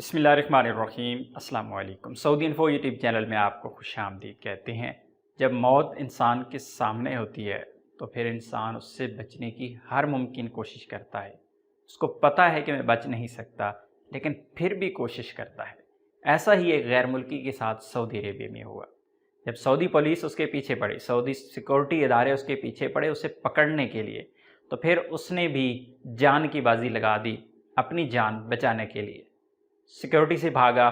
बिस्मिल्लाहिर्रहमानिर्रहीम अस्सलाम वालेकुम। सऊदी इन्फो यूट्यूब चैनल में आपको खुशामदीद कहते हैं। जब मौत इंसान के सामने होती है तो फिर इंसान उससे बचने की हर मुमकिन कोशिश करता है। उसको पता है कि मैं बच नहीं सकता, लेकिन फिर भी कोशिश करता है। ऐसा ही एक गैर मुल्की के साथ सऊदी अरेबिया में हुआ। जब सऊदी पुलिस उसके पीछे पड़ी, सऊदी सिक्योरिटी इदारे उसके पीछे पड़े उसे पकड़ने के लिए, तो फिर उसने भी जान की बाजी लगा दी अपनी जान बचाने के लिए। सिक्योरिटी से भागा,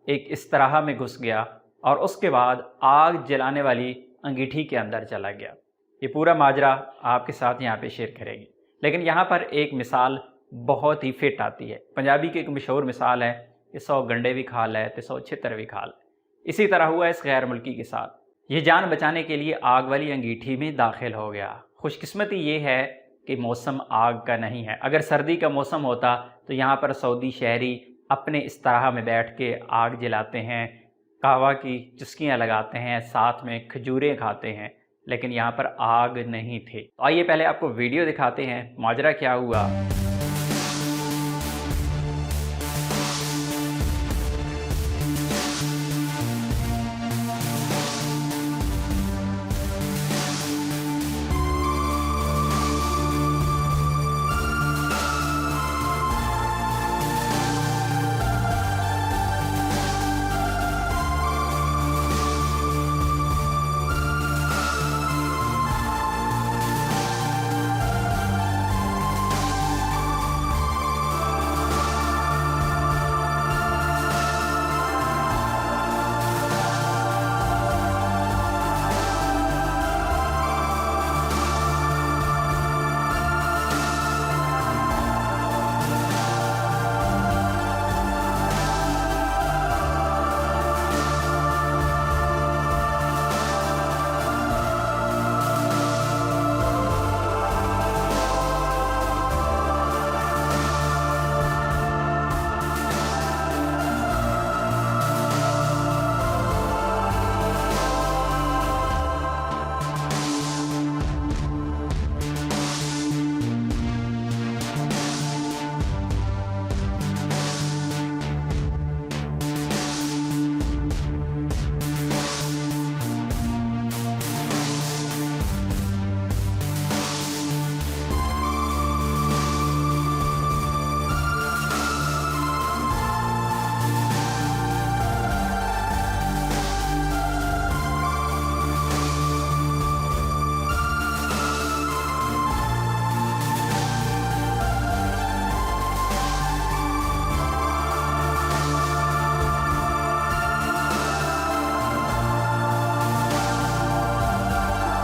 एक इस तरह में घुस गया और उसके बाद आग जलाने वाली अंगीठी के अंदर चला गया। ये पूरा माजरा आपके साथ यहाँ पे शेयर करेंगे, लेकिन यहाँ पर एक मिसाल बहुत ही फिट आती है। पंजाबी की एक मशहूर मिसाल है कि 100 गंडे भी खा ले तो 100 छितर भी खा ले। इसी तरह हुआ इस गैर मुल्की के साथ। ये जान बचाने के लिए आग वाली अंगीठी में दाखिल हो गया। खुशकिस्मती ये है कि मौसम आग का नहीं है। अगर सर्दी का मौसम होता तो यहाँ पर सऊदी शहरी अपने इस तरह में बैठ के आग जलाते हैं, कहवा की चुस्कियाँ लगाते हैं, साथ में खजूरें खाते हैं, लेकिन यहाँ पर आग नहीं थी। तो आइए पहले आपको वीडियो दिखाते हैं, माजरा क्या हुआ।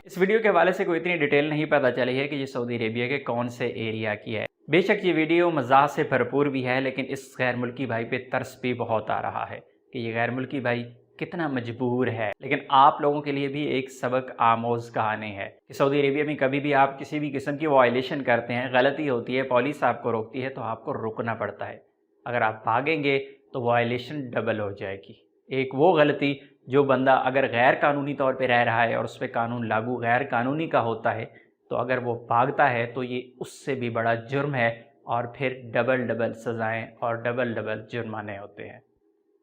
इस वीडियो के हवाले से कोई इतनी डिटेल नहीं पता चली है कि ये सऊदी अरेबिया के कौन से एरिया की है। बेशक ये वीडियो मज़ाह से भरपूर भी है, लेकिन इस गैर मुल्की भाई पे तरस भी बहुत आ रहा है कि ये गैर मुल्की भाई कितना मजबूर है। लेकिन आप लोगों के लिए भी एक सबक आमोज़ कहानी है कि सऊदी अरेबिया में कभी भी आप किसी भी किस्म की वायलेशन करते हैं, गलती होती है, पुलिस आपको रोकती है, तो आपको रुकना पड़ता है। अगर आप भागेंगे तो वायलेशन डबल हो जाएगी। एक वो गलती जो बंदा अगर गैर कानूनी तौर पे रह रहा है और उस पर कानून लागू गैर कानूनी का होता है, तो अगर वो भागता है तो ये उससे भी बड़ा जुर्म है और फिर डबल डबल सज़ाएं और डबल डबल जुर्माने होते हैं।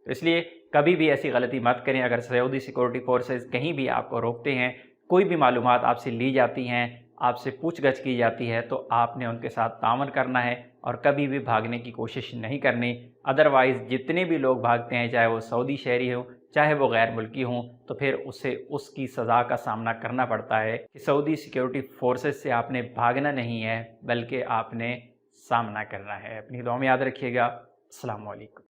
तो इसलिए कभी भी ऐसी गलती मत करें। अगर सऊदी सिक्योरिटी फोर्सेस कहीं भी आपको रोकते हैं, कोई भी मालूमात आपसे ली जाती हैं, आपसे पूछगछ की जाती है, तो आपने उनके साथ तामन करना है और कभी भी भागने की कोशिश नहीं करनी। अदरवाइज़ जितने भी लोग भागते हैं, चाहे वो सऊदी शहरी हों चाहे वो गैर मुल्की हों, तो फिर उसे उसकी सज़ा का सामना करना पड़ता है कि सऊदी सिक्योरिटी फोर्सेस से आपने भागना नहीं है, बल्कि आपने सामना करना है। अपनी दुआ में याद रखिएगा। अस्सलाम वालेकुम।